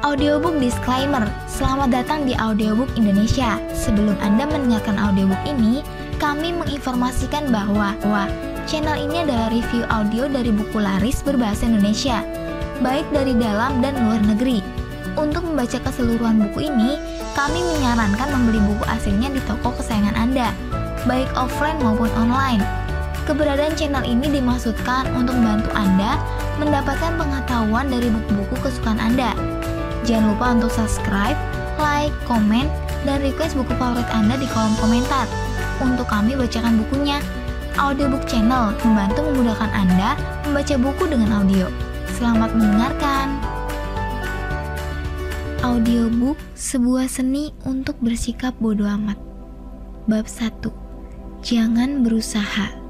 Audiobook disclaimer, selamat datang di Audiobook Indonesia. Sebelum Anda mendengarkan audiobook ini, kami menginformasikan bahwa channel ini adalah review audio dari buku laris berbahasa Indonesia, baik dari dalam dan luar negeri. Untuk membaca keseluruhan buku ini, kami menyarankan membeli buku aslinya di toko kesayangan Anda, baik offline maupun online. Keberadaan channel ini dimaksudkan untuk membantu Anda mendapatkan pengetahuan dari buku-buku kesukaan Anda. Jangan lupa untuk subscribe, like, komen, dan request buku favorit Anda di kolom komentar untuk kami bacakan bukunya. Audiobook channel membantu memudahkan Anda membaca buku dengan audio. Selamat mendengarkan. Audiobook, sebuah seni untuk bersikap bodoh amat. Bab 1. Jangan berusaha.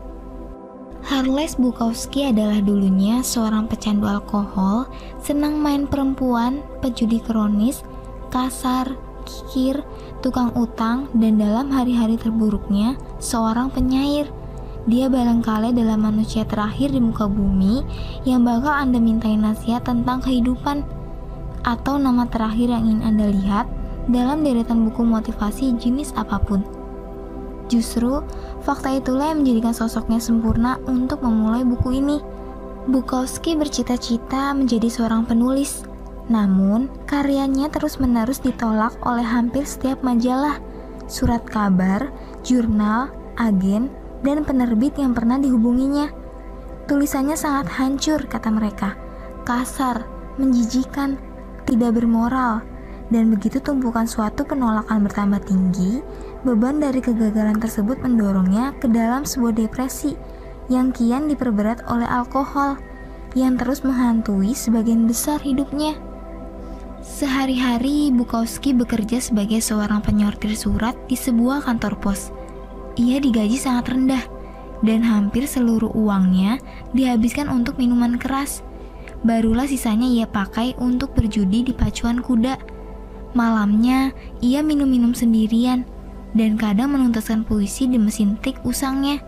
Charles Bukowski adalah dulunya seorang pecandu alkohol, senang main perempuan, pejudi kronis, kasar, kikir, tukang utang, dan dalam hari-hari terburuknya, seorang penyair. Dia barangkali adalah manusia terakhir di muka bumi yang bakal Anda mintain nasihat tentang kehidupan, atau nama terakhir yang ingin Anda lihat dalam deretan buku motivasi jenis apapun. Justru, fakta itulah yang menjadikan sosoknya sempurna untuk memulai buku ini. Bukowski bercita-cita menjadi seorang penulis, namun karyanya terus-menerus ditolak oleh hampir setiap majalah, surat kabar, jurnal, agen, dan penerbit yang pernah dihubunginya. Tulisannya sangat hancur, kata mereka, kasar, menjijikan, tidak bermoral. Dan begitu tumpukan suatu penolakan bertambah tinggi, beban dari kegagalan tersebut mendorongnya ke dalam sebuah depresi yang kian diperberat oleh alkohol yang terus menghantui sebagian besar hidupnya. Sehari-hari Bukowski bekerja sebagai seorang penyortir surat di sebuah kantor pos. Ia digaji sangat rendah dan hampir seluruh uangnya dihabiskan untuk minuman keras. Barulah sisanya ia pakai untuk berjudi di pacuan kuda. Malamnya, ia minum-minum sendirian dan kadang menuntaskan puisi di mesin tik usangnya.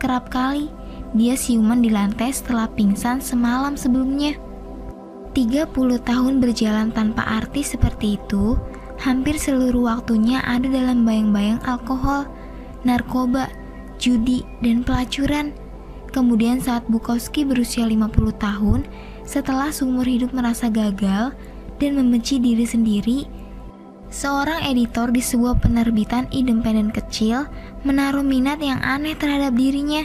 Kerap kali, dia siuman di lantai setelah pingsan semalam sebelumnya. 30 tahun berjalan tanpa arti seperti itu, hampir seluruh waktunya ada dalam bayang-bayang alkohol, narkoba, judi, dan pelacuran. Kemudian saat Bukowski berusia 50 tahun, setelah seumur hidup merasa gagal dan membenci diri sendiri, seorang editor di sebuah penerbitan independen kecil menaruh minat yang aneh terhadap dirinya.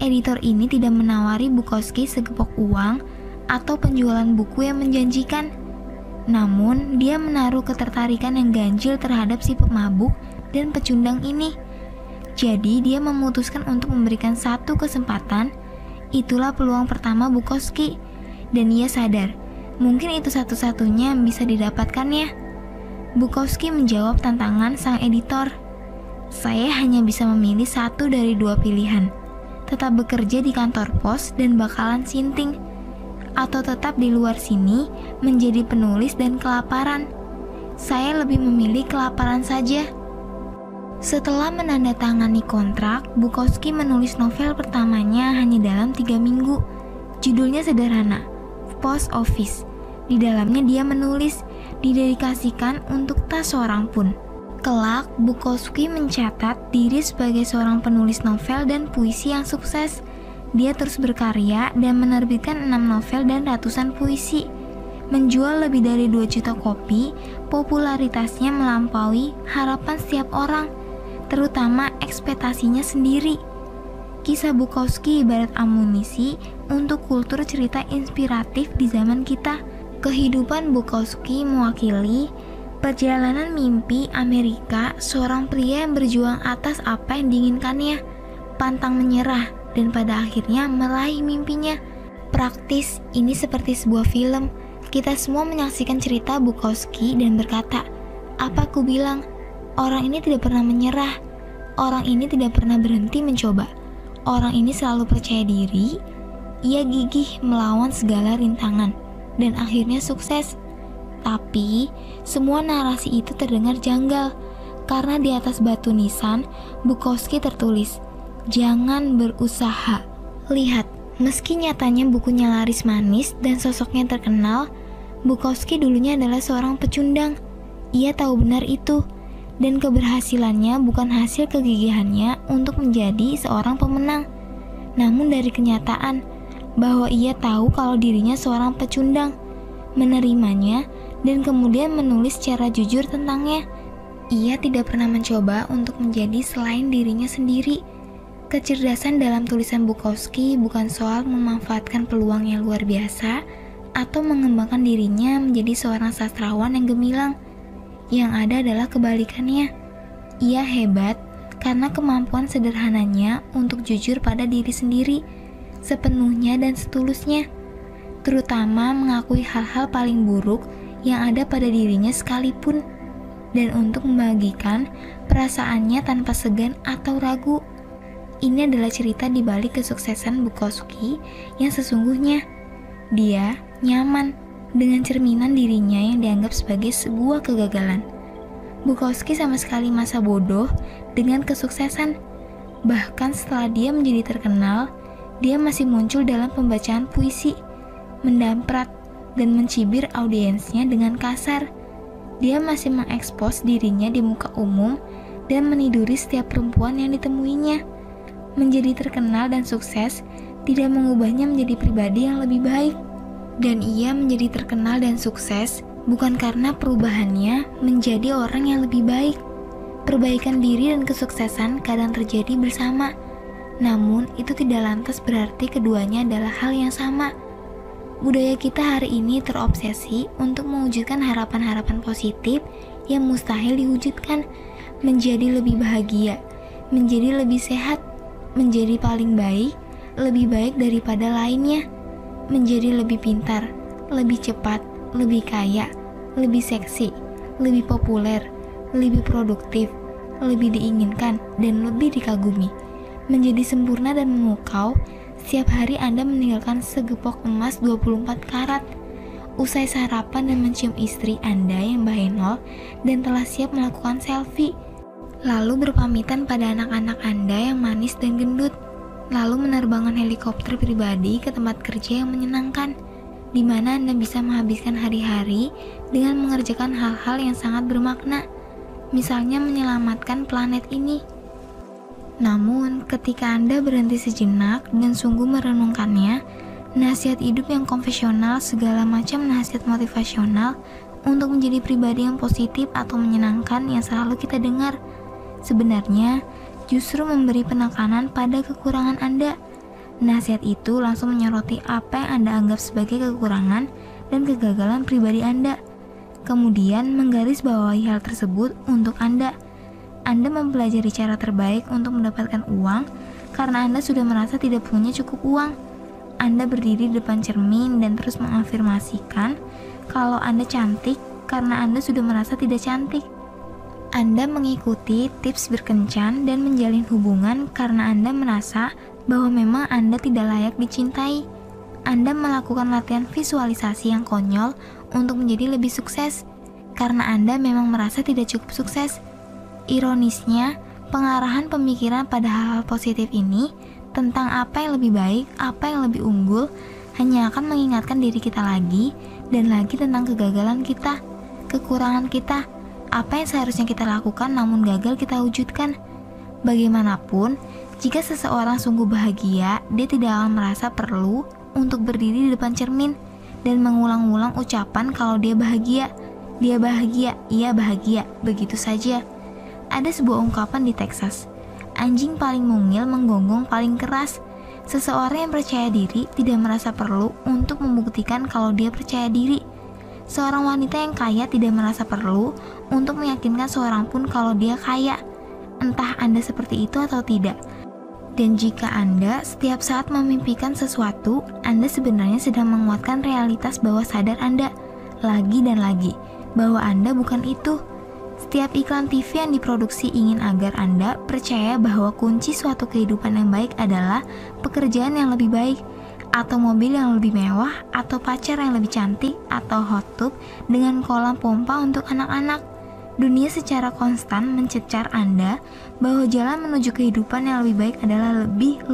Editor ini tidak menawari Bukowski segepok uang atau penjualan buku yang menjanjikan. Namun, dia menaruh ketertarikan yang ganjil terhadap si pemabuk dan pecundang ini. Jadi, dia memutuskan untuk memberikan satu kesempatan. Itulah peluang pertama Bukowski, dan ia sadar mungkin itu satu-satunya yang bisa didapatkannya. Bukowski menjawab tantangan sang editor. Saya hanya bisa memilih satu dari dua pilihan. Tetap bekerja di kantor pos dan bakalan sinting, atau tetap di luar sini menjadi penulis dan kelaparan. Saya lebih memilih kelaparan saja. Setelah menandatangani kontrak, Bukowski menulis novel pertamanya hanya dalam 3 minggu. Judulnya sederhana, Post Office. Di dalamnya dia menulis, didedikasikan untuk tak seorang pun. Kelak, Bukowski mencatat diri sebagai seorang penulis novel dan puisi yang sukses. Dia terus berkarya dan menerbitkan 6 novel dan ratusan puisi. Menjual lebih dari 2 juta kopi, popularitasnya melampaui harapan setiap orang, terutama ekspektasinya sendiri. Kisah Bukowski ibarat amunisi untuk kultur cerita inspiratif di zaman kita. Kehidupan Bukowski mewakili perjalanan mimpi Amerika seorang pria yang berjuang atas apa yang diinginkannya, pantang menyerah, dan pada akhirnya meraih mimpinya. Praktis, ini seperti sebuah film. Kita semua menyaksikan cerita Bukowski dan berkata, apa aku bilang? Orang ini tidak pernah menyerah. Orang ini tidak pernah berhenti mencoba. Orang ini selalu percaya diri, ia gigih melawan segala rintangan, dan akhirnya sukses. Tapi, semua narasi itu terdengar janggal, karena di atas batu nisan, Bukowski tertulis, jangan berusaha. Lihat, meski nyatanya bukunya laris manis dan sosoknya terkenal, Bukowski dulunya adalah seorang pecundang. Ia tahu benar itu, dan keberhasilannya bukan hasil kegigihannya untuk menjadi seorang pemenang, namun dari kenyataan bahwa ia tahu kalau dirinya seorang pecundang, menerimanya, dan kemudian menulis secara jujur tentangnya. Ia tidak pernah mencoba untuk menjadi selain dirinya sendiri. Kecerdasan dalam tulisan Bukowski bukan soal memanfaatkan peluang yang luar biasa atau mengembangkan dirinya menjadi seorang sastrawan yang gemilang. Yang ada adalah kebalikannya. Ia hebat karena kemampuan sederhananya untuk jujur pada diri sendiri, sepenuhnya dan setulusnya, terutama mengakui hal-hal paling buruk yang ada pada dirinya sekalipun, dan untuk membagikan perasaannya tanpa segan atau ragu. Ini adalah cerita di balik kesuksesan Bukowski yang sesungguhnya. Dia nyaman dengan cerminan dirinya yang dianggap sebagai sebuah kegagalan. Bukowski sama sekali masa bodoh dengan kesuksesan. Bahkan setelah dia menjadi terkenal, dia masih muncul dalam pembacaan puisi, mendamprat, dan mencibir audiensnya dengan kasar. Dia masih mengekspos dirinya di muka umum dan meniduri setiap perempuan yang ditemuinya. Menjadi terkenal dan sukses tidak mengubahnya menjadi pribadi yang lebih baik. Dan ia menjadi terkenal dan sukses bukan karena perubahannya menjadi orang yang lebih baik. Perbaikan diri dan kesuksesan kadang terjadi bersama, namun itu tidak lantas berarti keduanya adalah hal yang sama. Budaya kita hari ini terobsesi untuk mewujudkan harapan-harapan positif yang mustahil diwujudkan, menjadi lebih bahagia, menjadi lebih sehat, menjadi paling baik, lebih baik daripada lainnya, menjadi lebih pintar, lebih cepat, lebih kaya, lebih seksi, lebih populer, lebih produktif, lebih diinginkan, dan lebih dikagumi, menjadi sempurna dan memukau. Setiap hari Anda meninggalkan segepok emas 24 karat, usai sarapan dan mencium istri Anda yang bahenol dan telah siap melakukan selfie, lalu berpamitan pada anak-anak Anda yang manis dan gendut, lalu menerbangkan helikopter pribadi ke tempat kerja yang menyenangkan, di mana Anda bisa menghabiskan hari-hari dengan mengerjakan hal-hal yang sangat bermakna, misalnya menyelamatkan planet ini. Namun, ketika Anda berhenti sejenak dan sungguh merenungkannya, nasihat hidup yang konvensional, segala macam nasihat motivasional untuk menjadi pribadi yang positif atau menyenangkan yang selalu kita dengar, sebenarnya justru memberi penekanan pada kekurangan Anda. Nasihat itu langsung menyoroti apa yang Anda anggap sebagai kekurangan dan kegagalan pribadi Anda, kemudian menggarisbawahi hal tersebut untuk Anda. Anda mempelajari cara terbaik untuk mendapatkan uang karena Anda sudah merasa tidak punya cukup uang. Anda berdiri di depan cermin dan terus mengafirmasikan kalau Anda cantik karena Anda sudah merasa tidak cantik. Anda mengikuti tips berkencan dan menjalin hubungan karena Anda merasa bahwa memang Anda tidak layak dicintai. Anda melakukan latihan visualisasi yang konyol untuk menjadi lebih sukses karena Anda memang merasa tidak cukup sukses. Ironisnya, pengarahan pemikiran pada hal-hal positif ini tentang apa yang lebih baik, apa yang lebih unggul, hanya akan mengingatkan diri kita lagi dan lagi tentang kegagalan kita, kekurangan kita, apa yang seharusnya kita lakukan namun gagal kita wujudkan. Bagaimanapun, jika seseorang sungguh bahagia, dia tidak akan merasa perlu untuk berdiri di depan cermin dan mengulang-ulang ucapan kalau dia bahagia, ia bahagia, begitu saja. Ada sebuah ungkapan di Texas, anjing paling mungil menggonggong paling keras. Seseorang yang percaya diri tidak merasa perlu untuk membuktikan kalau dia percaya diri. Seorang wanita yang kaya tidak merasa perlu untuk meyakinkan seorang pun kalau dia kaya, entah Anda seperti itu atau tidak. Dan jika Anda setiap saat memimpikan sesuatu, Anda sebenarnya sedang menguatkan realitas bawah sadar Anda, lagi dan lagi, bahwa Anda bukan itu. Setiap iklan TV yang diproduksi ingin agar Anda percaya bahwa kunci suatu kehidupan yang baik adalah pekerjaan yang lebih baik, atau mobil yang lebih mewah, atau pacar yang lebih cantik, atau hot tub dengan kolam pompa untuk anak-anak. Dunia secara konstan mencecar Anda bahwa jalan menuju kehidupan yang lebih baik adalah lebih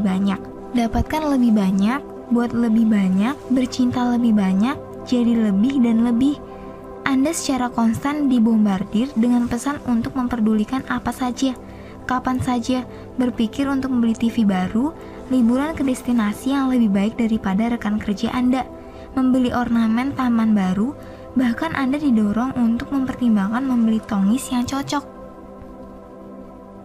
banyak. Dapatkan lebih banyak, buat lebih banyak, bercinta lebih banyak, jadi lebih dan lebih. Anda secara konstan dibombardir dengan pesan untuk memperdulikan apa saja, kapan saja, berpikir untuk membeli TV baru, liburan ke destinasi yang lebih baik daripada rekan kerja Anda, membeli ornamen taman baru, bahkan Anda didorong untuk mempertimbangkan membeli tongis yang cocok.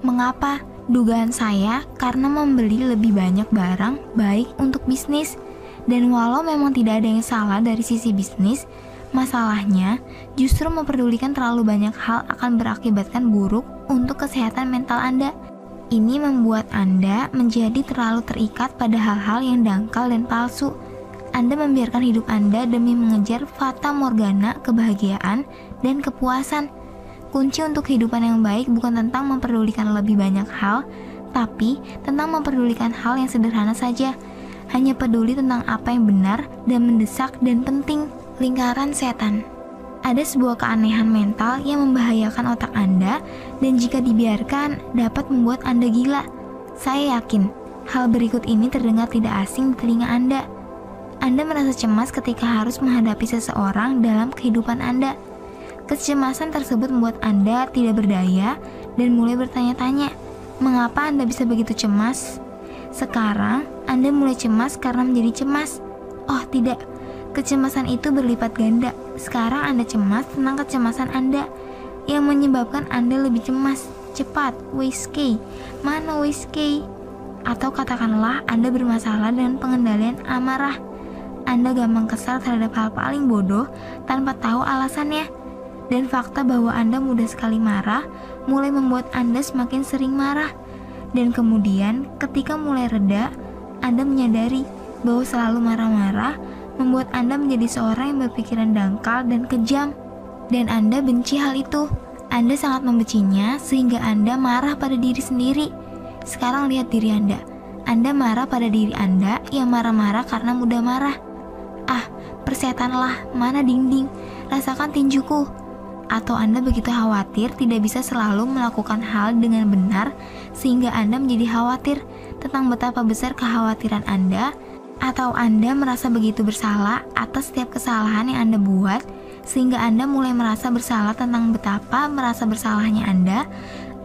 Mengapa? Dugaan saya karena membeli lebih banyak barang baik untuk bisnis. Dan walau memang tidak ada yang salah dari sisi bisnis, masalahnya justru memperdulikan terlalu banyak hal akan berakibatkan buruk untuk kesehatan mental Anda. Ini membuat Anda menjadi terlalu terikat pada hal-hal yang dangkal dan palsu. Anda membiarkan hidup Anda demi mengejar fata morgana kebahagiaan dan kepuasan. Kunci untuk kehidupan yang baik bukan tentang memperdulikan lebih banyak hal, tapi tentang memperdulikan hal yang sederhana saja. Hanya peduli tentang apa yang benar dan mendesak dan penting. Lingkaran setan. Ada sebuah keanehan mental yang membahayakan otak Anda dan jika dibiarkan dapat membuat Anda gila. Saya yakin hal berikut ini terdengar tidak asing di telinga Anda. Anda merasa cemas ketika harus menghadapi seseorang dalam kehidupan Anda. Kecemasan tersebut membuat Anda tidak berdaya dan mulai bertanya-tanya, mengapa Anda bisa begitu cemas? Sekarang, Anda mulai cemas karena menjadi cemas. Oh tidak, kecemasan itu berlipat ganda. Sekarang Anda cemas tentang kecemasan Anda, yang menyebabkan Anda lebih cemas. Cepat, whiskey, mana whiskey? Atau katakanlah Anda bermasalah dengan pengendalian amarah. Anda gampang kesal terhadap hal paling bodoh tanpa tahu alasannya. Dan fakta bahwa Anda mudah sekali marah mulai membuat Anda semakin sering marah. Dan kemudian ketika mulai reda, Anda menyadari bahwa selalu marah-marah membuat Anda menjadi seorang yang berpikiran dangkal dan kejam. Dan Anda benci hal itu. Anda sangat membencinya sehingga Anda marah pada diri sendiri. Sekarang lihat diri Anda. Anda marah pada diri Anda yang marah-marah karena mudah marah. Ah, persetanlah, mana dinding, rasakan tinjuku. Atau Anda begitu khawatir tidak bisa selalu melakukan hal dengan benar sehingga Anda menjadi khawatir tentang betapa besar kekhawatiran Anda. Atau Anda merasa begitu bersalah atas setiap kesalahan yang Anda buat sehingga Anda mulai merasa bersalah tentang betapa merasa bersalahnya Anda.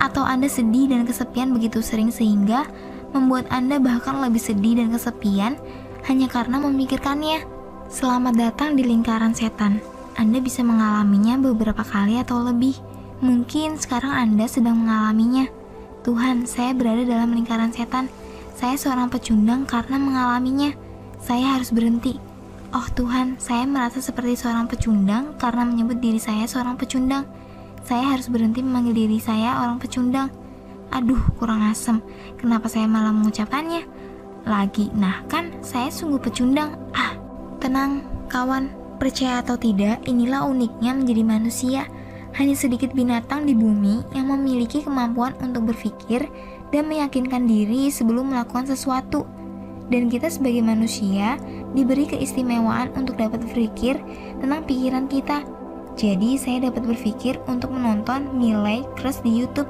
Atau Anda sedih dan kesepian begitu sering sehingga membuat Anda bahkan lebih sedih dan kesepian hanya karena memikirkannya. Selamat datang di lingkaran setan. Anda bisa mengalaminya beberapa kali atau lebih. Mungkin sekarang Anda sedang mengalaminya. Tuhan, saya berada dalam lingkaran setan. Saya seorang pecundang karena mengalaminya. Saya harus berhenti. Oh Tuhan, saya merasa seperti seorang pecundang karena menyebut diri saya seorang pecundang. Saya harus berhenti memanggil diri saya orang pecundang. Aduh, kurang asem. Kenapa saya malah mengucapkannya? Lagi, nah kan saya sungguh pecundang. Ah, tenang, kawan. Percaya atau tidak, inilah uniknya menjadi manusia. Hanya sedikit binatang di bumi yang memiliki kemampuan untuk berpikir dan meyakinkan diri sebelum melakukan sesuatu. Dan kita sebagai manusia diberi keistimewaan untuk dapat berpikir tentang pikiran kita. Jadi saya dapat berpikir untuk menonton Miley Cyrus di YouTube.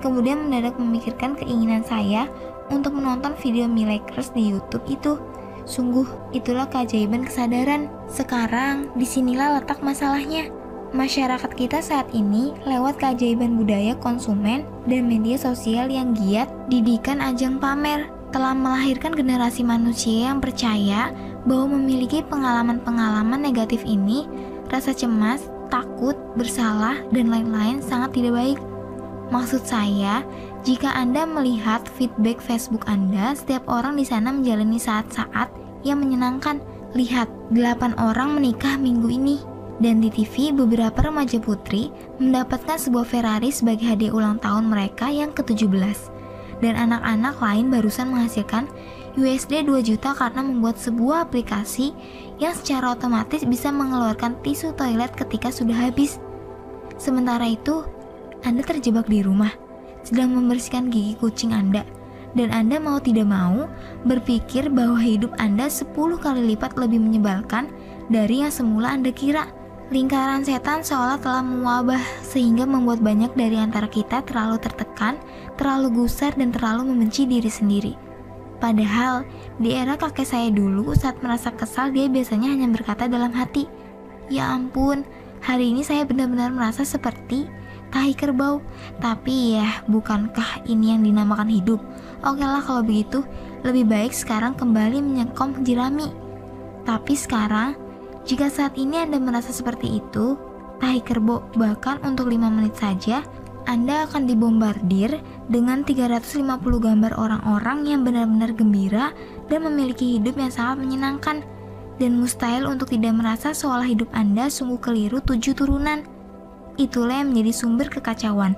Kemudian mendadak memikirkan keinginan saya untuk menonton video Miley Cyrus di YouTube itu. Sungguh, itulah keajaiban kesadaran. Sekarang, disinilah letak masalahnya. Masyarakat kita saat ini lewat keajaiban budaya konsumen dan media sosial yang giat didikan ajang pamer telah melahirkan generasi manusia yang percaya bahwa memiliki pengalaman-pengalaman negatif ini, rasa cemas, takut, bersalah, dan lain-lain sangat tidak baik. Maksud saya, jika Anda melihat feedback Facebook Anda, setiap orang di sana menjalani saat-saat yang menyenangkan. Lihat, 8 orang menikah minggu ini. Dan di TV, beberapa remaja putri mendapatkan sebuah Ferrari sebagai hadiah ulang tahun mereka yang ke-17. Dan anak-anak lain barusan menghasilkan USD 2 juta karena membuat sebuah aplikasi yang secara otomatis bisa mengeluarkan tisu toilet ketika sudah habis. Sementara itu, Anda terjebak di rumah, sedang membersihkan gigi kucing Anda, dan Anda mau tidak mau berpikir bahwa hidup Anda 10 kali lipat lebih menyebalkan dari yang semula Anda kira. Lingkaran setan seolah telah mewabah sehingga membuat banyak dari antara kita terlalu tertekan, terlalu gusar, dan terlalu membenci diri sendiri. Padahal, di era kakek saya dulu saat merasa kesal dia biasanya hanya berkata dalam hati, "Ya ampun, hari ini saya benar-benar merasa seperti tahi kerbau." Tapi ya, bukankah ini yang dinamakan hidup? Oke lah kalau begitu, lebih baik sekarang kembali menyengkom jerami. Tapi sekarang, jika saat ini Anda merasa seperti itu, tahi kerbau, bahkan untuk 5 menit saja, Anda akan dibombardir dengan 350 gambar orang-orang yang benar-benar gembira dan memiliki hidup yang sangat menyenangkan. Dan mustahil untuk tidak merasa seolah hidup Anda sungguh keliru 7 turunan. Itulah yang menjadi sumber kekacauan.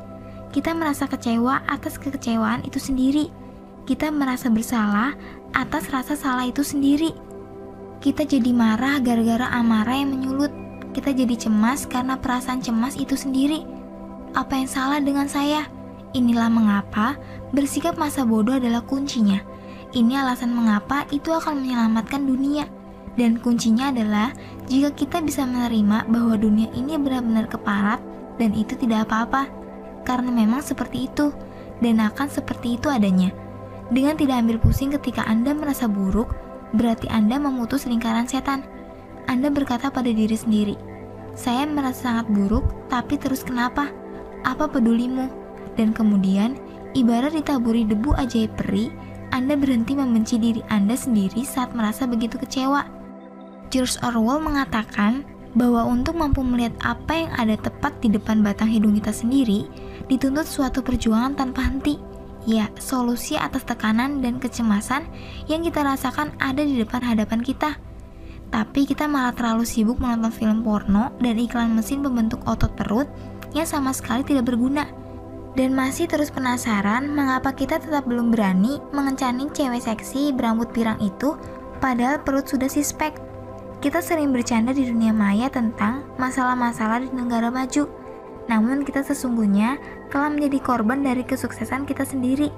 Kita merasa kecewa atas kekecewaan itu sendiri. Kita merasa bersalah atas rasa salah itu sendiri. Kita jadi marah gara-gara amarah yang menyulut. Kita jadi cemas karena perasaan cemas itu sendiri. Apa yang salah dengan saya? Inilah mengapa bersikap masa bodoh adalah kuncinya. Ini alasan mengapa itu akan menyelamatkan dunia. Dan kuncinya adalah jika kita bisa menerima bahwa dunia ini benar-benar keparat dan itu tidak apa-apa. Karena memang seperti itu dan akan seperti itu adanya. Dengan tidak ambil pusing ketika Anda merasa buruk, berarti Anda memutus lingkaran setan. Anda berkata pada diri sendiri, "Saya merasa sangat buruk, tapi terus kenapa? Apa pedulimu?" Dan kemudian, ibarat ditaburi debu ajaib peri, Anda berhenti membenci diri Anda sendiri saat merasa begitu kecewa. George Orwell mengatakan bahwa untuk mampu melihat apa yang ada tepat di depan batang hidung kita sendiri, dituntut suatu perjuangan tanpa henti. Ya, solusi atas tekanan dan kecemasan yang kita rasakan ada di depan hadapan kita. Tapi kita malah terlalu sibuk menonton film porno dan iklan mesin pembentuk otot perut yang sama sekali tidak berguna. Dan masih terus penasaran mengapa kita tetap belum berani mengencani cewek seksi berambut pirang itu padahal perut sudah sispek. Kita sering bercanda di dunia maya tentang masalah-masalah di negara maju. Namun kita sesungguhnya telah menjadi korban dari kesuksesan kita sendiri.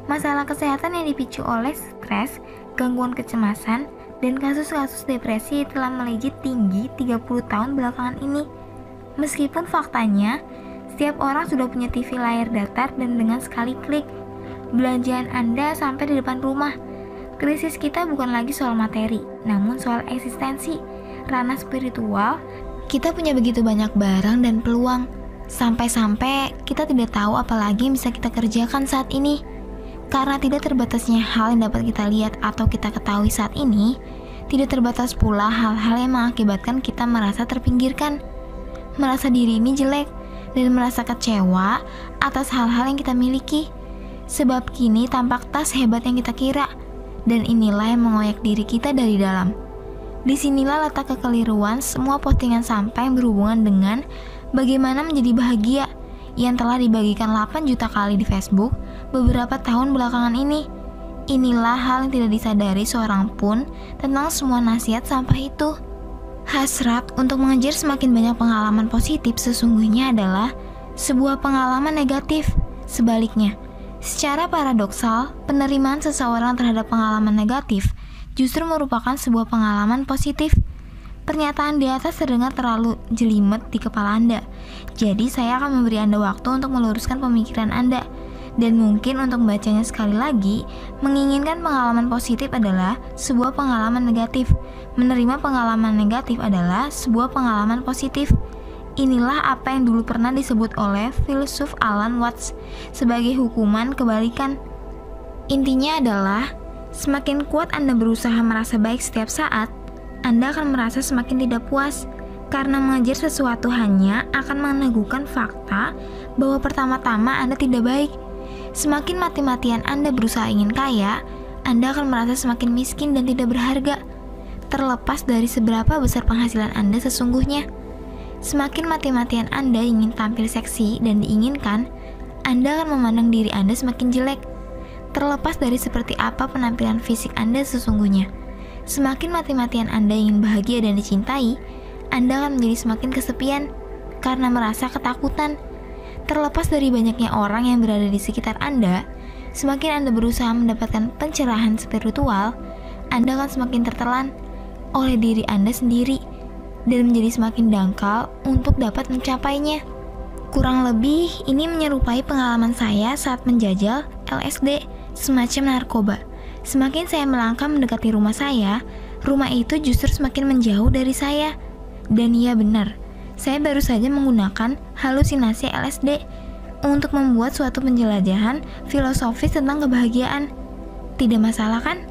Masalah kesehatan yang dipicu oleh stres, gangguan kecemasan, dan kasus-kasus depresi telah melejit tinggi 30 tahun belakangan ini. Meskipun faktanya, setiap orang sudah punya TV layar datar dan dengan sekali klik, belanjaan Anda sampai di depan rumah. Krisis kita bukan lagi soal materi, namun soal eksistensi. Ranah spiritual, kita punya begitu banyak barang dan peluang. Sampai-sampai kita tidak tahu apa lagi yang bisa kita kerjakan saat ini. Karena tidak terbatasnya hal yang dapat kita lihat atau kita ketahui saat ini, tidak terbatas pula hal-hal yang mengakibatkan kita merasa terpinggirkan, merasa diri ini jelek, dan merasa kecewa atas hal-hal yang kita miliki. Sebab kini tampak tas hebat yang kita kira, dan inilah yang mengoyak diri kita dari dalam. Disinilah letak kekeliruan semua postingan sampah yang berhubungan dengan bagaimana menjadi bahagia yang telah dibagikan 8 juta kali di Facebook beberapa tahun belakangan ini. Inilah hal yang tidak disadari seorang pun tentang semua nasihat sampah itu. Hasrat untuk mengejar semakin banyak pengalaman positif sesungguhnya adalah sebuah pengalaman negatif. Sebaliknya, secara paradoksal, penerimaan seseorang terhadap pengalaman negatif justru merupakan sebuah pengalaman positif. Pernyataan di atas terdengar terlalu jelimet di kepala Anda. Jadi saya akan memberi Anda waktu untuk meluruskan pemikiran Anda. Dan mungkin untuk membacanya sekali lagi, menginginkan pengalaman positif adalah sebuah pengalaman negatif. Menerima pengalaman negatif adalah sebuah pengalaman positif. Inilah apa yang dulu pernah disebut oleh filsuf Alan Watts sebagai hukuman kebalikan. Intinya adalah, semakin kuat Anda berusaha merasa baik setiap saat, Anda akan merasa semakin tidak puas, karena mengejar sesuatu hanya akan meneguhkan fakta bahwa pertama-tama Anda tidak baik. Semakin mati-matian Anda berusaha ingin kaya, Anda akan merasa semakin miskin dan tidak berharga, terlepas dari seberapa besar penghasilan Anda sesungguhnya. Semakin mati-matian Anda ingin tampil seksi dan diinginkan, Anda akan memandang diri Anda semakin jelek, terlepas dari seperti apa penampilan fisik Anda sesungguhnya. Semakin mati-matian Anda ingin bahagia dan dicintai, Anda akan menjadi semakin kesepian karena merasa ketakutan. Terlepas dari banyaknya orang yang berada di sekitar Anda, semakin Anda berusaha mendapatkan pencerahan spiritual, Anda akan semakin tertelan oleh diri Anda sendiri dan menjadi semakin dangkal untuk dapat mencapainya. Kurang lebih ini menyerupai pengalaman saya saat menjajal LSD, semacam narkoba. Semakin saya melangkah mendekati rumah saya, rumah itu justru semakin menjauh dari saya. Dan iya benar, saya baru saja menggunakan halusinasi LSD untuk membuat suatu penjelajahan filosofis tentang kebahagiaan. Tidak masalah kan?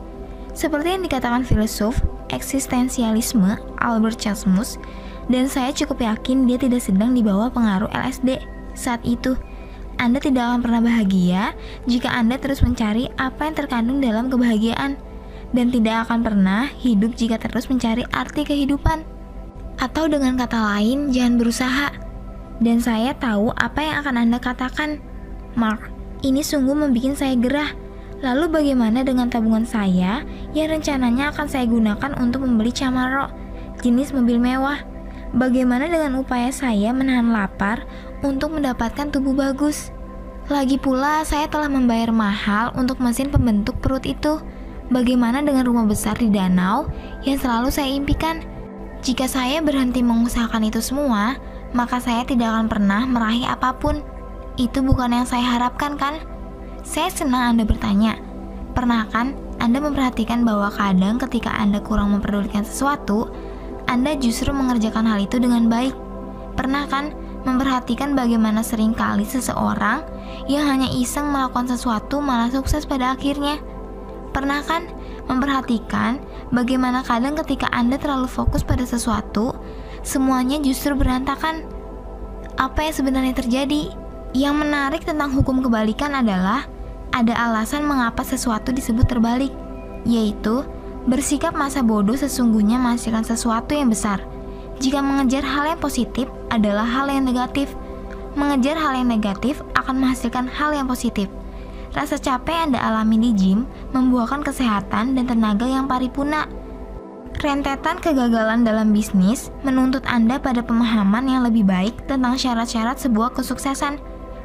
Seperti yang dikatakan filsuf eksistensialisme Albert Camus, dan saya cukup yakin dia tidak sedang di bawah pengaruh LSD saat itu. Anda tidak akan pernah bahagia jika Anda terus mencari apa yang terkandung dalam kebahagiaan, dan tidak akan pernah hidup jika terus mencari arti kehidupan. Atau dengan kata lain, jangan berusaha. Dan saya tahu apa yang akan Anda katakan. Mark, ini sungguh membuat saya gerah. Lalu bagaimana dengan tabungan saya yang rencananya akan saya gunakan untuk membeli Camaro, jenis mobil mewah? Bagaimana dengan upaya saya menahan lapar untuk mendapatkan tubuh bagus? Lagi pula, saya telah membayar mahal untuk mesin pembentuk perut itu. Bagaimana dengan rumah besar di danau yang selalu saya impikan? Jika saya berhenti mengusahakan itu semua, maka saya tidak akan pernah meraih apapun. Itu bukan yang saya harapkan, kan? Saya senang Anda bertanya. Pernah kan Anda memperhatikan bahwa kadang ketika Anda kurang memperdulikan sesuatu, Anda justru mengerjakan hal itu dengan baik? Pernah kan memperhatikan bagaimana seringkali seseorang yang hanya iseng melakukan sesuatu malah sukses pada akhirnya? Pernah kan memperhatikan bagaimana kadang ketika Anda terlalu fokus pada sesuatu, semuanya justru berantakan? Apa yang sebenarnya terjadi? Yang menarik tentang hukum kebalikan adalah ada alasan mengapa sesuatu disebut terbalik, yaitu bersikap masa bodoh sesungguhnya menghasilkan sesuatu yang besar. Jika mengejar hal yang positif adalah hal yang negatif, mengejar hal yang negatif akan menghasilkan hal yang positif. Rasa capek yang Anda alami di gym membuahkan kesehatan dan tenaga yang paripurna. Rentetan kegagalan dalam bisnis menuntut Anda pada pemahaman yang lebih baik tentang syarat-syarat sebuah kesuksesan,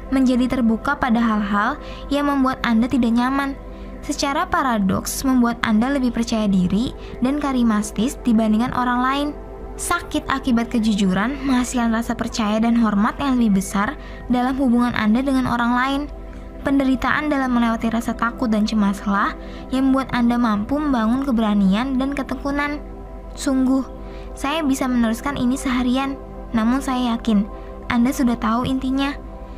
menjadi terbuka pada hal-hal yang membuat Anda tidak nyaman. Secara paradoks membuat Anda lebih percaya diri dan karismatis dibandingkan orang lain. Sakit akibat kejujuran menghasilkan rasa percaya dan hormat yang lebih besar dalam hubungan Anda dengan orang lain. Penderitaan dalam melewati rasa takut dan cemaslah yang membuat Anda mampu membangun keberanian dan ketekunan. Sungguh, saya bisa meneruskan ini seharian, namun saya yakin Anda sudah tahu intinya.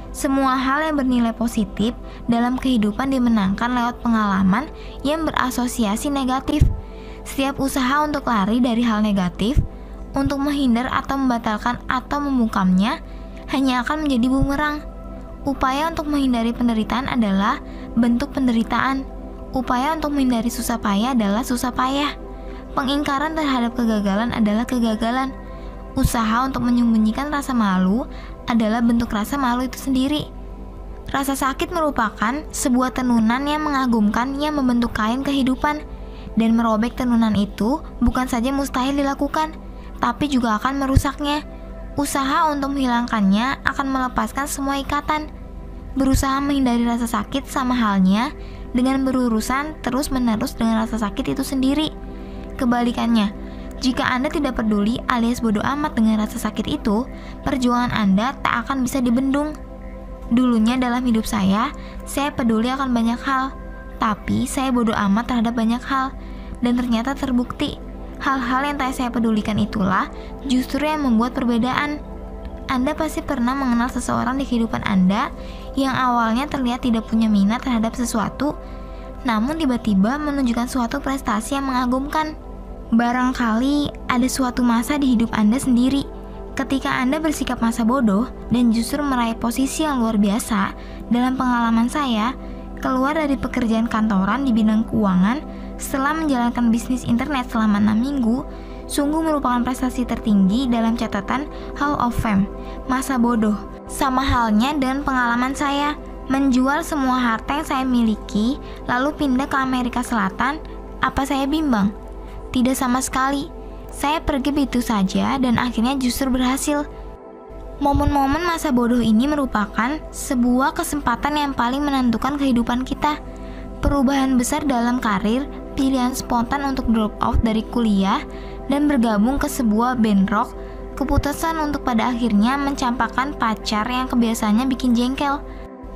Semua hal yang bernilai positif dalam kehidupan dimenangkan lewat pengalaman yang berasosiasi negatif. Setiap usaha untuk lari dari hal negatif, untuk menghindar atau membatalkan atau membungkamnya, hanya akan menjadi bumerang. Upaya untuk menghindari penderitaan adalah bentuk penderitaan. Upaya untuk menghindari susah payah adalah susah payah. Pengingkaran terhadap kegagalan adalah kegagalan. Usaha untuk menyembunyikan rasa malu adalah bentuk rasa malu itu sendiri. Rasa sakit merupakan sebuah tenunan yang mengagumkan yang membentuk kain kehidupan, dan merobek tenunan itu bukan saja mustahil dilakukan, tapi juga akan merusaknya. Usaha untuk menghilangkannya akan melepaskan semua ikatan. Berusaha menghindari rasa sakit sama halnya dengan berurusan terus-menerus dengan rasa sakit itu sendiri. Kebalikannya, jika Anda tidak peduli alias bodoh amat dengan rasa sakit itu, perjuangan Anda tak akan bisa dibendung. Dulunya dalam hidup saya peduli akan banyak hal, tapi saya bodoh amat terhadap banyak hal, dan ternyata terbukti hal-hal yang tak saya pedulikan itulah justru yang membuat perbedaan. Anda pasti pernah mengenal seseorang di kehidupan Anda yang awalnya terlihat tidak punya minat terhadap sesuatu, namun tiba-tiba menunjukkan suatu prestasi yang mengagumkan. Barangkali ada suatu masa di hidup Anda sendiri ketika Anda bersikap masa bodoh dan justru meraih posisi yang luar biasa. Dalam pengalaman saya, keluar dari pekerjaan kantoran di bidang keuangan setelah menjalankan bisnis internet selama 6 minggu, sungguh merupakan prestasi tertinggi dalam catatan Hall of Fame masa bodoh. Sama halnya dengan pengalaman saya menjual semua harta yang saya miliki lalu pindah ke Amerika Selatan. Apa saya bimbang? Tidak sama sekali. Saya pergi begitu saja dan akhirnya justru berhasil. Momen-momen masa bodoh ini merupakan sebuah kesempatan yang paling menentukan kehidupan kita. Perubahan besar dalam karir, pilihan spontan untuk drop out dari kuliah dan bergabung ke sebuah band rock, keputusan untuk pada akhirnya mencampakkan pacar yang kebiasaannya bikin jengkel,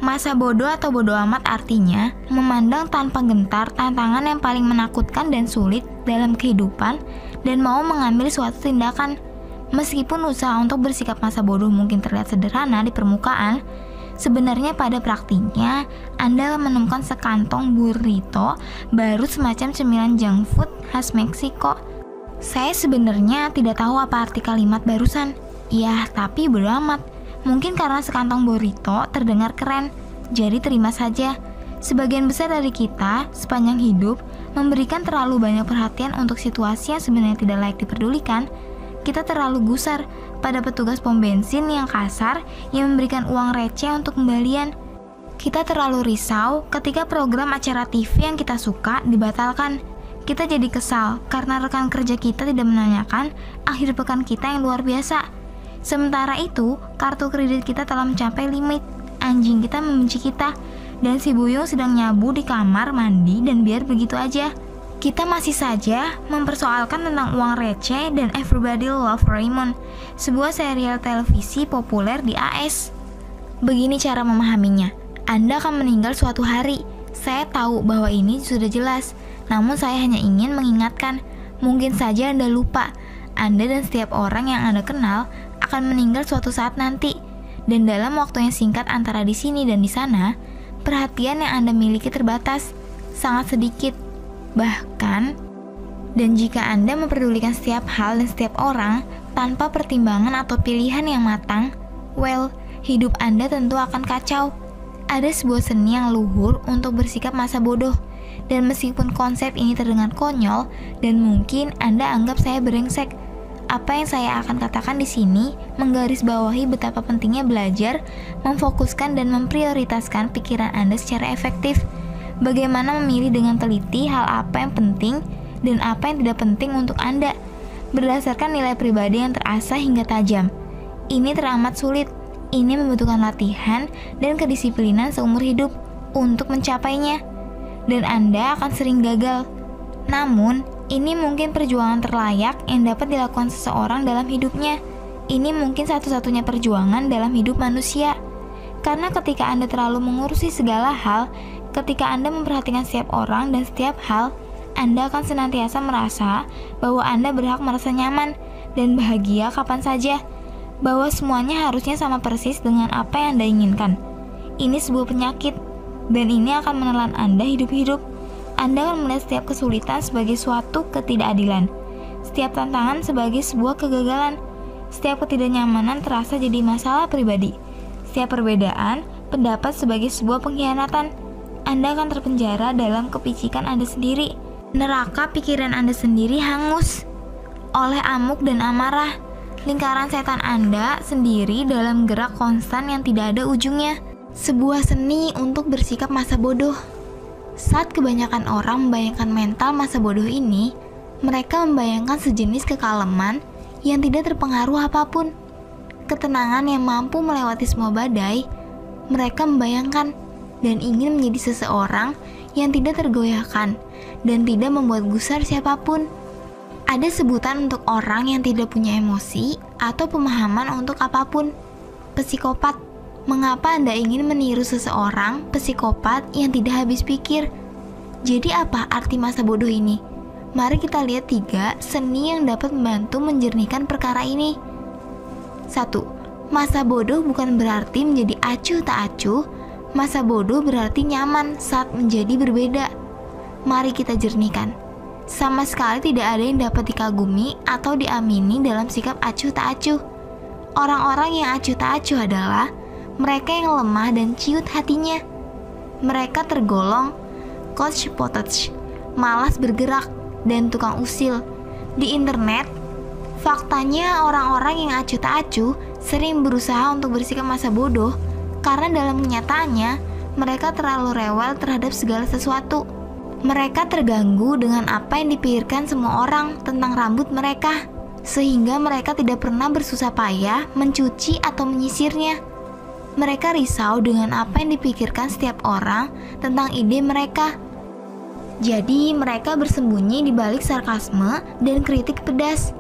Masa bodoh atau bodoh amat artinya memandang tanpa gentar tantangan yang paling menakutkan dan sulit dalam kehidupan dan mau mengambil suatu tindakan. Meskipun usaha untuk bersikap masa bodoh mungkin terlihat sederhana di permukaan, sebenarnya pada praktiknya Anda menemukan sekantong burrito baru semacam cemilan junk food khas Meksiko. Saya sebenarnya tidak tahu apa arti kalimat barusan. Ya, tapi bodo amat. Mungkin karena sekantong burrito terdengar keren, jadi terima saja. Sebagian besar dari kita sepanjang hidup memberikan terlalu banyak perhatian untuk situasi yang sebenarnya tidak layak diperdulikan. Kita terlalu gusar pada petugas pom bensin yang kasar yang memberikan uang receh untuk kembalian. Kita terlalu risau ketika program acara TV yang kita suka dibatalkan. Kita jadi kesal karena rekan kerja kita tidak menanyakan akhir pekan kita yang luar biasa. Sementara itu, kartu kredit kita telah mencapai limit, anjing kita membenci kita, dan si Buyung sedang nyabu di kamar mandi dan biar begitu aja. Kita masih saja mempersoalkan tentang uang receh dan Everybody Love Raymond, sebuah serial televisi populer di AS. Begini cara memahaminya, Anda akan meninggal suatu hari. Saya tahu bahwa ini sudah jelas, namun saya hanya ingin mengingatkan, mungkin saja Anda lupa, Anda dan setiap orang yang Anda kenal akan meninggal suatu saat nanti, dan dalam waktu yang singkat antara di sini dan di sana, perhatian yang Anda miliki terbatas, sangat sedikit, bahkan, dan jika Anda memperdulikan setiap hal dan setiap orang tanpa pertimbangan atau pilihan yang matang, well, hidup Anda tentu akan kacau. Ada sebuah seni yang luhur untuk bersikap masa bodoh, dan meskipun konsep ini terdengar konyol dan mungkin Anda anggap saya brengsek, apa yang saya akan katakan di sini menggarisbawahi betapa pentingnya belajar, memfokuskan dan memprioritaskan pikiran Anda secara efektif. Bagaimana memilih dengan teliti hal apa yang penting dan apa yang tidak penting untuk Anda, berdasarkan nilai pribadi yang terasa hingga tajam. Ini teramat sulit. Ini membutuhkan latihan dan kedisiplinan seumur hidup untuk mencapainya. Dan Anda akan sering gagal. Namun, ini mungkin perjuangan terlayak yang dapat dilakukan seseorang dalam hidupnya. Ini mungkin satu-satunya perjuangan dalam hidup manusia. Karena ketika Anda terlalu mengurusi segala hal, ketika Anda memperhatikan setiap orang dan setiap hal, Anda akan senantiasa merasa bahwa Anda berhak merasa nyaman dan bahagia kapan saja, bahwa semuanya harusnya sama persis dengan apa yang Anda inginkan. Ini sebuah penyakit, dan ini akan menelan Anda hidup-hidup. Anda akan melihat setiap kesulitan sebagai suatu ketidakadilan, setiap tantangan sebagai sebuah kegagalan, setiap ketidaknyamanan terasa jadi masalah pribadi, setiap perbedaan pendapat sebagai sebuah pengkhianatan. Anda akan terpenjara dalam kepicikan Anda sendiri. Neraka pikiran Anda sendiri hangus oleh amuk dan amarah. Lingkaran setan Anda sendiri dalam gerak konstan yang tidak ada ujungnya. Sebuah seni untuk bersikap masa bodoh. Saat kebanyakan orang membayangkan mental masa bodoh ini, mereka membayangkan sejenis kekalaman yang tidak terpengaruh apapun, ketenangan yang mampu melewati semua badai. Mereka membayangkan dan ingin menjadi seseorang yang tidak tergoyahkan dan tidak membuat gusar siapapun. Ada sebutan untuk orang yang tidak punya emosi atau pemahaman untuk apapun, psikopat. Mengapa Anda ingin meniru seseorang psikopat yang tidak habis pikir? Jadi apa arti masa bodoh ini? Mari kita lihat 3 seni yang dapat membantu menjernihkan perkara ini. 1. Masa bodoh bukan berarti menjadi acuh tak acuh. Masa bodoh berarti nyaman saat menjadi berbeda. Mari kita jernihkan. Sama sekali tidak ada yang dapat dikagumi atau diamini dalam sikap acuh tak acuh. Orang-orang yang acuh tak acuh adalah mereka yang lemah dan ciut hatinya. Mereka tergolong couch potage, malas bergerak, dan tukang usil. Di internet, faktanya orang-orang yang acuh tak acuh sering berusaha untuk bersikap masa bodoh karena dalam kenyataannya mereka terlalu rewel terhadap segala sesuatu. Mereka terganggu dengan apa yang dipikirkan semua orang tentang rambut mereka, sehingga mereka tidak pernah bersusah payah mencuci atau menyisirnya. Mereka risau dengan apa yang dipikirkan setiap orang tentang ide mereka. Jadi mereka bersembunyi di balik sarkasme dan kritik pedas.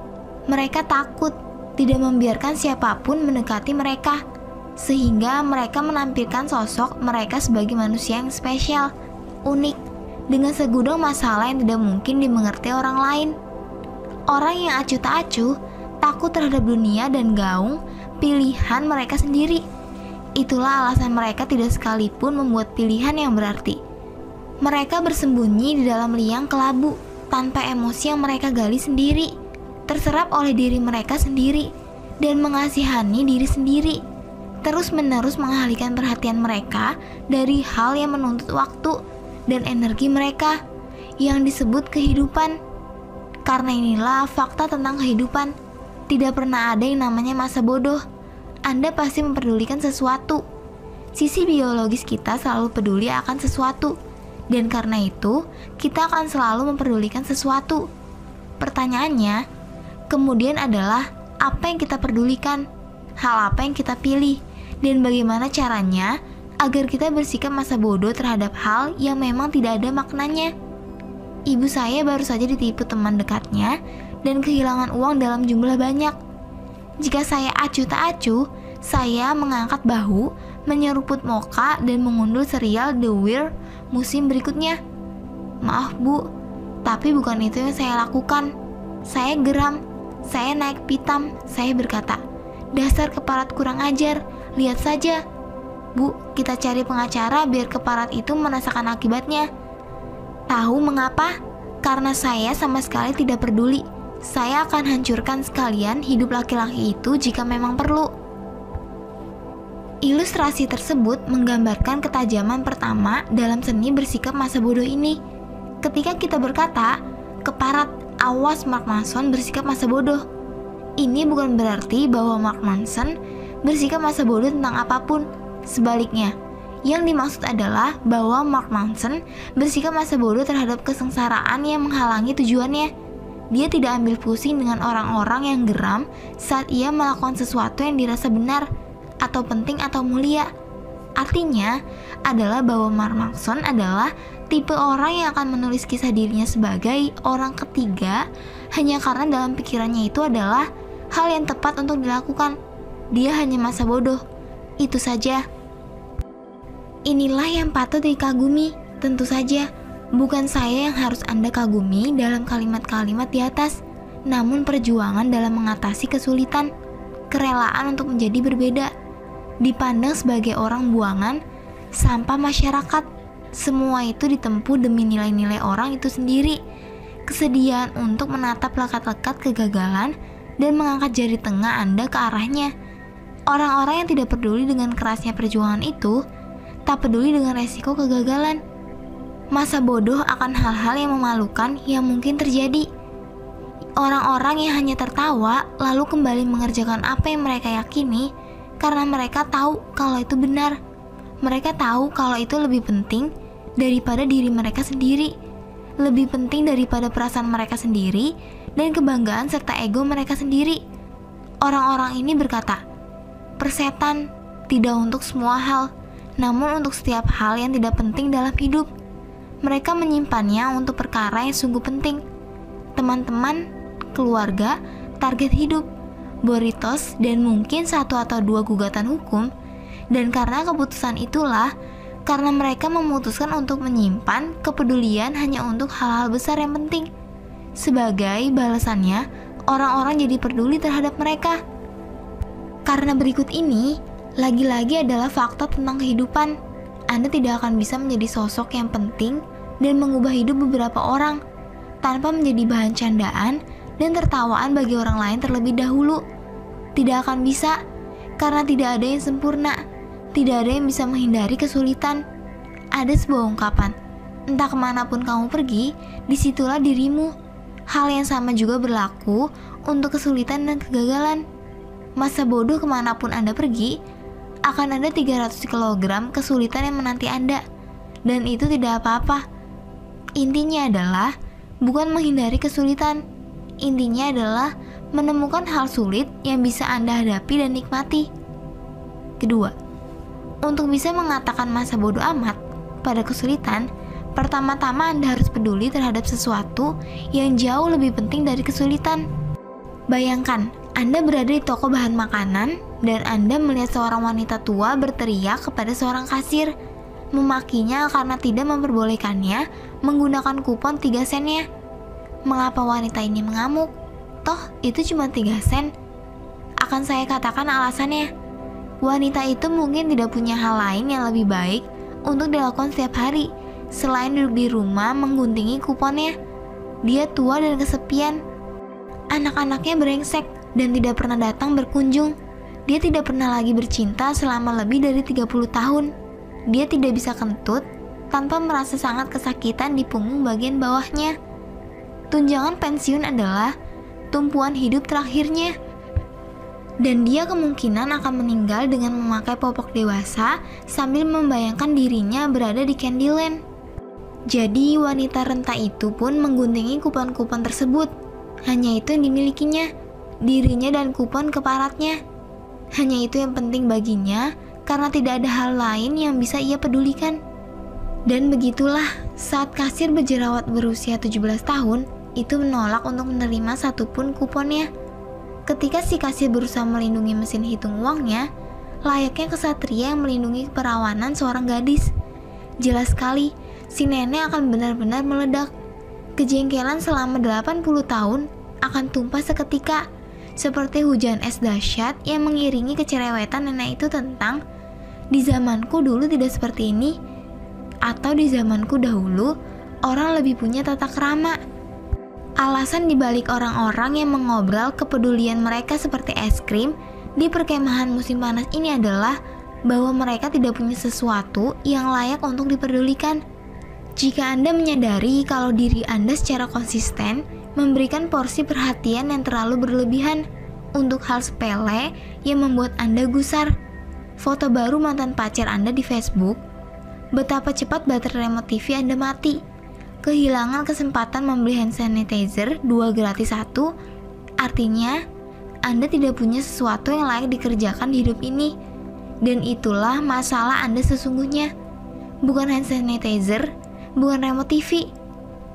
Mereka takut, tidak membiarkan siapapun mendekati mereka. sehingga mereka menampilkan sosok mereka sebagai manusia yang spesial, unik, dengan segudang masalah yang tidak mungkin dimengerti orang lain. Orang yang acuh tak acuh, takut terhadap dunia dan gaung pilihan mereka sendiri. Itulah alasan mereka tidak sekalipun membuat pilihan yang berarti. Mereka bersembunyi di dalam liang kelabu tanpa emosi yang mereka gali sendiri, terserap oleh diri mereka sendiri, dan mengasihani diri sendiri, terus-menerus mengalihkan perhatian mereka dari hal yang menuntut waktu dan energi mereka yang disebut kehidupan. Karena inilah fakta tentang kehidupan. Tidak pernah ada yang namanya masa bodoh. Anda pasti memperdulikan sesuatu. Sisi biologis kita selalu peduli akan sesuatu, dan karena itu kita akan selalu memperdulikan sesuatu. Pertanyaannya kemudian adalah, apa yang kita pedulikan? Hal apa yang kita pilih? Dan bagaimana caranya agar kita bersikap masa bodoh terhadap hal yang memang tidak ada maknanya? Ibu saya baru saja ditipu teman dekatnya dan kehilangan uang dalam jumlah banyak. Jika saya acuh tak acuh, saya mengangkat bahu, menyeruput mocha, dan mengunduh serial The Wire musim berikutnya. Maaf Bu, tapi bukan itu yang saya lakukan. Saya geram, saya naik pitam, saya berkata, "Dasar keparat kurang ajar, lihat saja." "Bu, kita cari pengacara biar keparat itu merasakan akibatnya." Tahu mengapa? Karena saya sama sekali tidak peduli. Saya akan hancurkan sekalian hidup laki-laki itu jika memang perlu. Ilustrasi tersebut menggambarkan ketajaman pertama dalam seni bersikap masa bodoh ini. Ketika kita berkata, "Keparat, awas Mark Manson bersikap masa bodoh." Ini bukan berarti bahwa Mark Manson bersikap masa bodoh tentang apapun. Sebaliknya, yang dimaksud adalah bahwa Mark Manson bersikap masa bodoh terhadap kesengsaraan yang menghalangi tujuannya. Dia tidak ambil pusing dengan orang-orang yang geram saat ia melakukan sesuatu yang dirasa benar, atau penting atau mulia. Artinya adalah bahwa Mark Manson adalah tipe orang yang akan menulis kisah dirinya sebagai orang ketiga hanya karena dalam pikirannya itu adalah hal yang tepat untuk dilakukan. Dia hanya masa bodoh. Itu saja. Inilah yang patut dikagumi, tentu saja. Bukan saya yang harus Anda kagumi dalam kalimat-kalimat di atas, namun perjuangan dalam mengatasi kesulitan, kerelaan untuk menjadi berbeda, dipandang sebagai orang buangan, sampah masyarakat. Semua itu ditempuh demi nilai-nilai orang itu sendiri, kesediaan untuk menatap lekat-lekat kegagalan dan mengangkat jari tengah Anda ke arahnya. Orang-orang yang tidak peduli dengan kerasnya perjuangan itu, tak peduli dengan resiko kegagalan. Masa bodoh akan hal-hal yang memalukan yang mungkin terjadi. Orang-orang yang hanya tertawa lalu kembali mengerjakan apa yang mereka yakini karena mereka tahu kalau itu benar. Mereka tahu kalau itu lebih penting daripada diri mereka sendiri, lebih penting daripada perasaan mereka sendiri dan kebanggaan serta ego mereka sendiri. Orang-orang ini berkata, "Persetan tidak untuk semua hal, namun untuk setiap hal yang tidak penting dalam hidup." Mereka menyimpannya untuk perkara yang sungguh penting. Teman-teman, keluarga, target hidup, boritos, dan mungkin 1 atau 2 gugatan hukum. Dan karena keputusan itulah, karena mereka memutuskan untuk menyimpan kepedulian hanya untuk hal-hal besar yang penting. Sebagai balasannya, orang-orang jadi peduli terhadap mereka. Karena berikut ini, lagi-lagi adalah fakta tentang kehidupan. Anda tidak akan bisa menjadi sosok yang penting dan mengubah hidup beberapa orang tanpa menjadi bahan candaan dan tertawaan bagi orang lain terlebih dahulu. Tidak akan bisa, karena tidak ada yang sempurna. Tidak ada yang bisa menghindari kesulitan. Ada sebuah ungkapan, entah kemanapun kamu pergi, disitulah dirimu. Hal yang sama juga berlaku untuk kesulitan dan kegagalan. Masa bodoh kemanapun Anda pergi, akan ada 300 kg kesulitan yang menanti Anda. Dan itu tidak apa-apa. Intinya adalah bukan menghindari kesulitan. Intinya adalah menemukan hal sulit yang bisa Anda hadapi dan nikmati. Kedua, untuk bisa mengatakan masa bodoh amat pada kesulitan, pertama-tama Anda harus peduli terhadap sesuatu yang jauh lebih penting dari kesulitan. Bayangkan, Anda berada di toko bahan makanan dan Anda melihat seorang wanita tua berteriak kepada seorang kasir, memakinya karena tidak memperbolehkannya menggunakan kupon 3 sennya. Mengapa wanita ini mengamuk? Toh itu cuma 3 sen. Akan saya katakan alasannya. Wanita itu mungkin tidak punya hal lain yang lebih baik untuk dilakukan setiap hari selain duduk di rumah mengguntingi kuponnya. Dia tua dan kesepian. Anak-anaknya brengsek dan tidak pernah datang berkunjung. Dia tidak pernah lagi bercinta selama lebih dari 30 tahun. Dia tidak bisa kentut tanpa merasa sangat kesakitan di punggung bagian bawahnya. Tunjangan pensiun adalah tumpuan hidup terakhirnya. Dan dia kemungkinan akan meninggal dengan memakai popok dewasa sambil membayangkan dirinya berada di Candyland. Jadi wanita renta itu pun mengguntingi kupon-kupon tersebut. Hanya itu yang dimilikinya, dirinya dan kupon keparatnya. Hanya itu yang penting baginya karena tidak ada hal lain yang bisa ia pedulikan. Dan begitulah saat kasir berjerawat berusia 17 tahun itu menolak untuk menerima satupun kuponnya. Ketika si kasir berusaha melindungi mesin hitung uangnya, layaknya kesatria yang melindungi keperawanan seorang gadis. Jelas sekali, si nenek akan benar-benar meledak. Kejengkelan selama 80 tahun akan tumpah seketika, seperti hujan es dahsyat yang mengiringi kecerewetan nenek itu tentang, di zamanku dulu tidak seperti ini, atau di zamanku dahulu orang lebih punya tata krama. Alasan dibalik orang-orang yang mengobrol kepedulian mereka seperti es krim di perkemahan musim panas ini adalah bahwa mereka tidak punya sesuatu yang layak untuk dipedulikan. Jika Anda menyadari kalau diri Anda secara konsisten memberikan porsi perhatian yang terlalu berlebihan untuk hal sepele yang membuat Anda gusar, foto baru mantan pacar Anda di Facebook, betapa cepat baterai remote TV Anda mati, kehilangan kesempatan membeli hand sanitizer 2 gratis 1, artinya Anda tidak punya sesuatu yang layak dikerjakan di hidup ini. Dan itulah masalah Anda sesungguhnya, bukan hand sanitizer, bukan remote TV.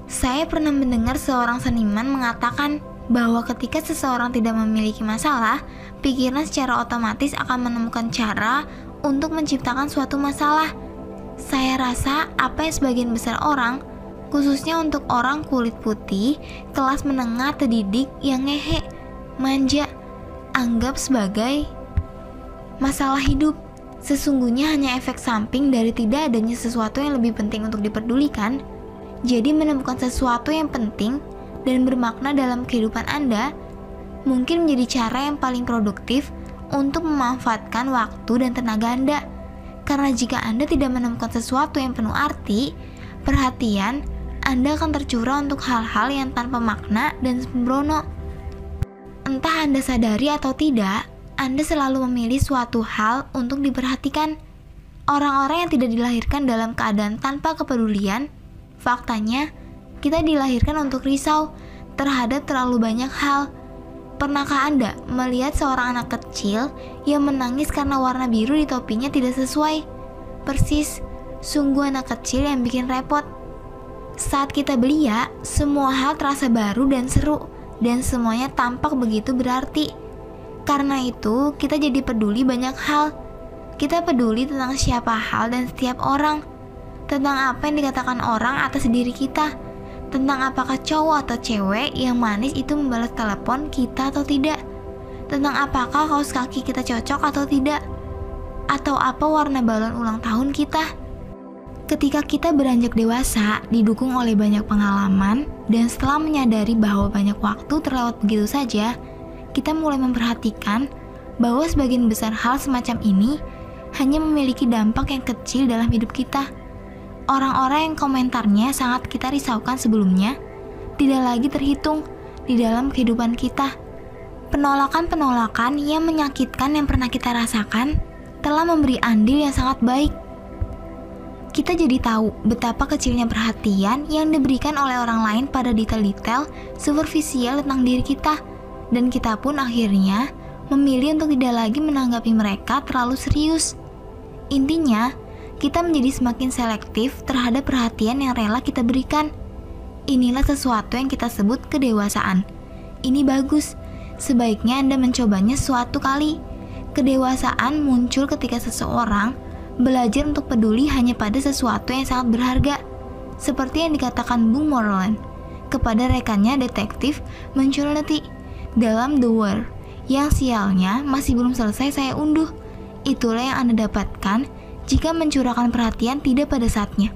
Saya pernah mendengar seorang seniman mengatakan bahwa ketika seseorang tidak memiliki masalah, pikiran secara otomatis akan menemukan cara untuk menciptakan suatu masalah. Saya rasa apa yang sebagian besar orang, khususnya untuk orang kulit putih, kelas menengah terdidik yang ngehe, manja, anggap sebagai masalah hidup, sesungguhnya hanya efek samping dari tidak adanya sesuatu yang lebih penting untuk diperdulikan. Jadi menemukan sesuatu yang penting dan bermakna dalam kehidupan Anda mungkin menjadi cara yang paling produktif untuk memanfaatkan waktu dan tenaga Anda. Karena jika Anda tidak menemukan sesuatu yang penuh arti, perhatian Anda akan tercurah untuk hal-hal yang tanpa makna dan sembrono. Entah Anda sadari atau tidak, Anda selalu memilih suatu hal untuk diperhatikan. Orang-orang yang tidak dilahirkan dalam keadaan tanpa kepedulian, faktanya kita dilahirkan untuk risau terhadap terlalu banyak hal. Pernahkah Anda melihat seorang anak kecil yang menangis karena warna biru di topinya tidak sesuai? Persis, sungguh anak kecil yang bikin repot. Saat kita belia, semua hal terasa baru dan seru, dan semuanya tampak begitu berarti. Karena itu, kita jadi peduli banyak hal. Kita peduli tentang siapa hal dan setiap orang, tentang apa yang dikatakan orang atas diri kita, tentang apakah cowok atau cewek yang manis itu membalas telepon kita atau tidak, tentang apakah kaos kaki kita cocok atau tidak, atau apa warna balon ulang tahun kita. Ketika kita beranjak dewasa, didukung oleh banyak pengalaman, dan setelah menyadari bahwa banyak waktu terlewat begitu saja, kita mulai memperhatikan bahwa sebagian besar hal semacam ini hanya memiliki dampak yang kecil dalam hidup kita. Orang-orang yang komentarnya sangat kita risaukan sebelumnya, tidak lagi terhitung di dalam kehidupan kita. Penolakan-penolakan yang menyakitkan yang pernah kita rasakan telah memberi andil yang sangat baik. Kita jadi tahu betapa kecilnya perhatian yang diberikan oleh orang lain pada detail-detail superficial tentang diri kita, dan kita pun akhirnya memilih untuk tidak lagi menanggapi mereka terlalu serius. Intinya, kita menjadi semakin selektif terhadap perhatian yang rela kita berikan. Inilah sesuatu yang kita sebut kedewasaan. Ini bagus, sebaiknya Anda mencobanya suatu kali. Kedewasaan muncul ketika seseorang belajar untuk peduli hanya pada sesuatu yang sangat berharga. Seperti yang dikatakan Bung Moreland kepada rekannya detektif Mancunier dalam The War, yang sialnya masih belum selesai saya unduh. Itulah yang Anda dapatkan jika mencurahkan perhatian tidak pada saatnya.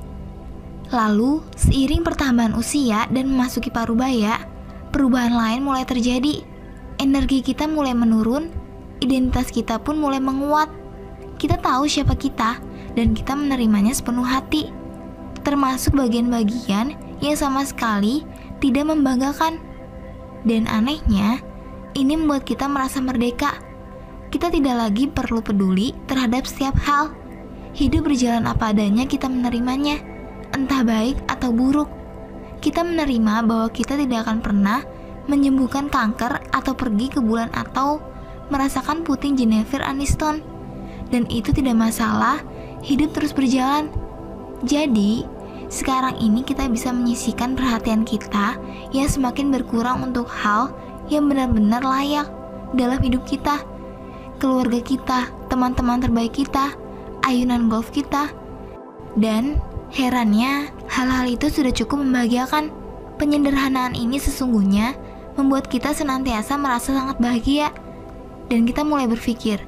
Lalu, seiring pertambahan usia dan memasuki parubaya, perubahan lain mulai terjadi. Energi kita mulai menurun, identitas kita pun mulai menguat. Kita tahu siapa kita, dan kita menerimanya sepenuh hati. Termasuk bagian-bagian yang sama sekali tidak membanggakan. Dan anehnya, ini membuat kita merasa merdeka. Kita tidak lagi perlu peduli terhadap setiap hal. Hidup berjalan apa adanya, kita menerimanya, entah baik atau buruk. Kita menerima bahwa kita tidak akan pernah menyembuhkan kanker atau pergi ke bulan atau merasakan puting Jennifer Aniston. Dan itu tidak masalah, hidup terus berjalan. Jadi, sekarang ini kita bisa menyisihkan perhatian kita yang semakin berkurang untuk hal yang benar-benar layak dalam hidup kita. Keluarga kita, teman-teman terbaik kita, ayunan golf kita. Dan herannya, hal-hal itu sudah cukup membahagiakan. Penyederhanaan ini sesungguhnya membuat kita senantiasa merasa sangat bahagia. Dan kita mulai berpikir,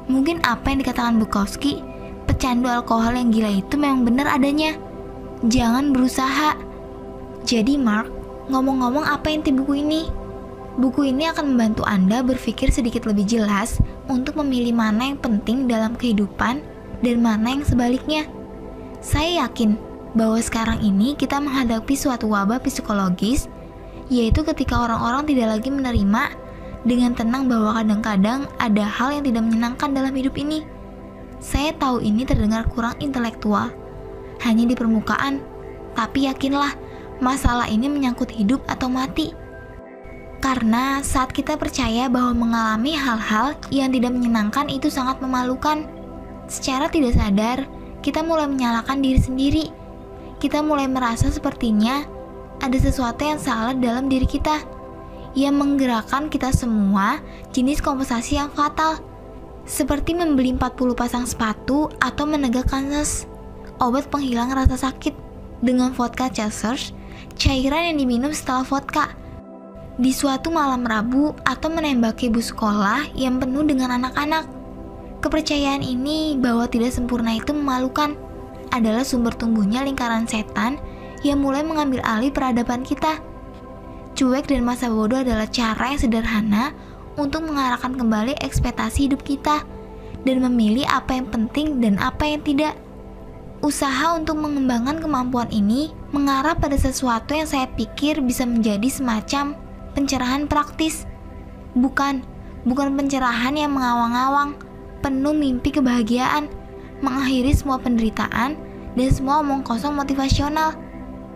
mungkin apa yang dikatakan Bukowski, pecandu alkohol yang gila itu memang benar adanya. Jangan berusaha. Jadi Mark, ngomong-ngomong apa inti buku ini? Buku ini akan membantu Anda berpikir sedikit lebih jelas untuk memilih mana yang penting dalam kehidupan dan mana yang sebaliknya. Saya yakin bahwa sekarang ini kita menghadapi suatu wabah psikologis, yaitu ketika orang-orang tidak lagi menerima dengan tenang bahwa kadang-kadang ada hal yang tidak menyenangkan dalam hidup ini. Saya tahu ini terdengar kurang intelektual, hanya di permukaan, tapi yakinlah, masalah ini menyangkut hidup atau mati. Karena saat kita percaya bahwa mengalami hal-hal yang tidak menyenangkan itu sangat memalukan, secara tidak sadar, kita mulai menyalahkan diri sendiri. Kita mulai merasa sepertinya ada sesuatu yang salah dalam diri kita, yang menggerakkan kita semua jenis kompensasi yang fatal, seperti membeli 40 pasang sepatu atau menegakkan obat penghilang rasa sakit dengan vodka Chelsea, cairan yang diminum setelah vodka, di suatu malam Rabu atau menembaki bus sekolah yang penuh dengan anak-anak. Kepercayaan ini bahwa tidak sempurna itu memalukan adalah sumber tumbuhnya lingkaran setan yang mulai mengambil alih peradaban kita. Cuek dan masa bodoh adalah cara yang sederhana untuk mengarahkan kembali ekspektasi hidup kita dan memilih apa yang penting dan apa yang tidak. Usaha untuk mengembangkan kemampuan ini mengarah pada sesuatu yang saya pikir bisa menjadi semacam pencerahan praktis. Bukan pencerahan yang mengawang-awang, penuh mimpi kebahagiaan, mengakhiri semua penderitaan dan semua omong kosong motivasional.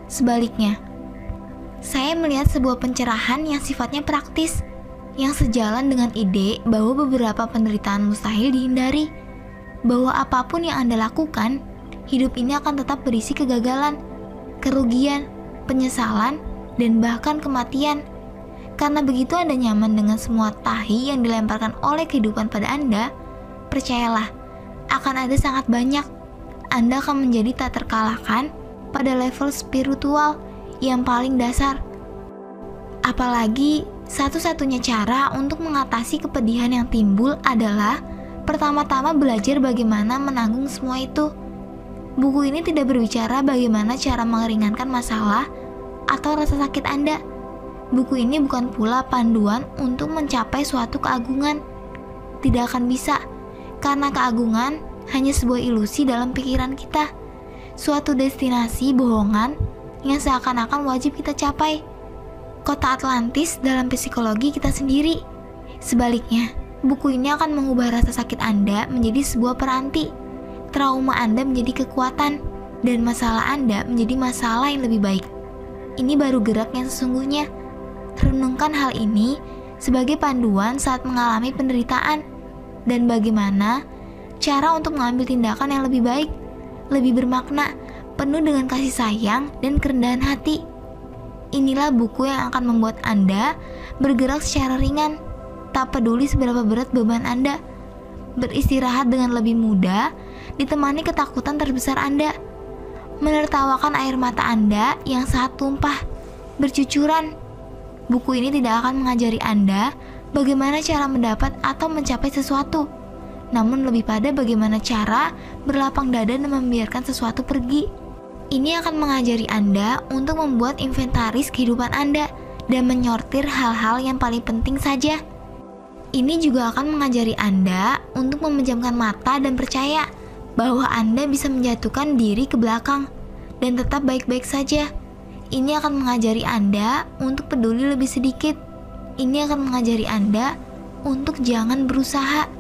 Sebaliknya, saya melihat sebuah pencerahan yang sifatnya praktis, yang sejalan dengan ide bahwa beberapa penderitaan mustahil dihindari, bahwa apapun yang Anda lakukan, hidup ini akan tetap berisi kegagalan, kerugian, penyesalan, dan bahkan kematian. Karena begitu Anda nyaman dengan semua tahi yang dilemparkan oleh kehidupan pada Anda, percayalah, akan ada sangat banyak. Anda akan menjadi tak terkalahkan pada level spiritual yang paling dasar. Apalagi, satu-satunya cara untuk mengatasi kepedihan yang timbul adalah pertama-tama belajar bagaimana menanggung semua itu. Buku ini tidak berbicara bagaimana cara meringankan masalah atau rasa sakit Anda. Buku ini bukan pula panduan untuk mencapai suatu keagungan. Tidak akan bisa, karena keagungan hanya sebuah ilusi dalam pikiran kita, suatu destinasi bohongan yang seakan-akan wajib kita capai. Kota Atlantis dalam psikologi kita sendiri. Sebaliknya, buku ini akan mengubah rasa sakit Anda menjadi sebuah peranti, trauma Anda menjadi kekuatan, dan masalah Anda menjadi masalah yang lebih baik. Ini baru gerak yang sesungguhnya. Renungkan hal ini sebagai panduan saat mengalami penderitaan, dan bagaimana cara untuk mengambil tindakan yang lebih baik, lebih bermakna, penuh dengan kasih sayang dan kerendahan hati. Inilah buku yang akan membuat Anda bergerak secara ringan, tak peduli seberapa berat beban Anda. beristirahat dengan lebih mudah, ditemani ketakutan terbesar Anda, menertawakan air mata Anda yang saat tumpah, bercucuran. Buku ini tidak akan mengajari Anda bagaimana cara mendapat atau mencapai sesuatu, namun lebih pada bagaimana cara berlapang dada dan membiarkan sesuatu pergi. Ini akan mengajari Anda untuk membuat inventaris kehidupan Anda dan menyortir hal-hal yang paling penting saja. Ini juga akan mengajari Anda untuk memejamkan mata dan percaya bahwa Anda bisa menjatuhkan diri ke belakang dan tetap baik-baik saja. Ini akan mengajari Anda untuk peduli lebih sedikit. Ini akan mengajari Anda untuk jangan berusaha.